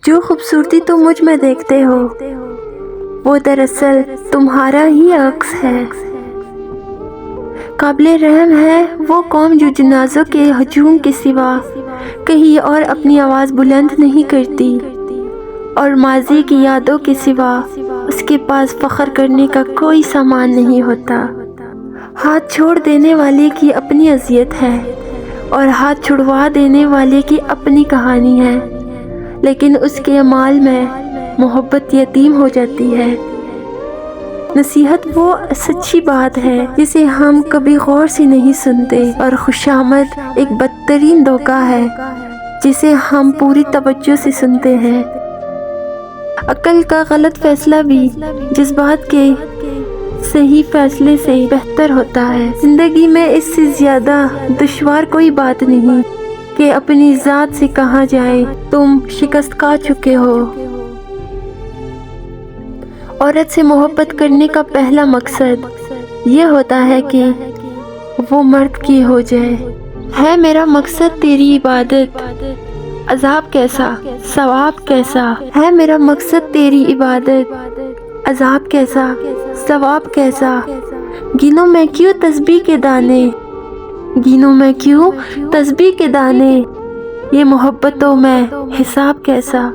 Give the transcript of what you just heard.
جو خوبصورتی تم مجھ میں دیکھتے ہو وہ دراصل تمہارا ہی عکس ہے۔ قابل رحم ہے وہ قوم جو جنازوں کے ہجوم کے سوا کہیں اور اپنی آواز بلند نہیں کرتی، اور ماضی کی یادوں کے سوا اس کے پاس فخر کرنے کا کوئی سامان نہیں ہوتا۔ ہاتھ چھوڑ دینے والے کی اپنی اذیت ہے اور ہاتھ چھڑوا دینے والے کی اپنی کہانی ہے، لیکن اس کے اعمال میں محبت یتیم ہو جاتی ہے۔ نصیحت وہ سچی بات ہے جسے ہم کبھی غور سے نہیں سنتے، اور خوشامد ایک بدترین دھوکہ ہے جسے ہم پوری توجہ سے سنتے ہیں۔ عقل کا غلط فیصلہ بھی جذبات کے صحیح فیصلے سے بہتر ہوتا ہے۔ زندگی میں اس سے زیادہ دشوار کوئی بات نہیں کہ اپنی ذات سے کہا جائے تم شکست کھا چکے ہو۔ عورت سے محبت کرنے کا پہلا مقصد یہ ہوتا ہے کہ وہ مرد کی ہو جائے۔ ہے میرا مقصد تیری عبادت، عذاب کیسا ثواب کیسا، ہے میرا مقصد تیری عبادت، عذاب کیسا ثواب کیسا، گنوں میں کیوں تسبیح کے دانے، گنوں میں کیوں تسبیح کے دانے، یہ محبتوں میں حساب کیسا۔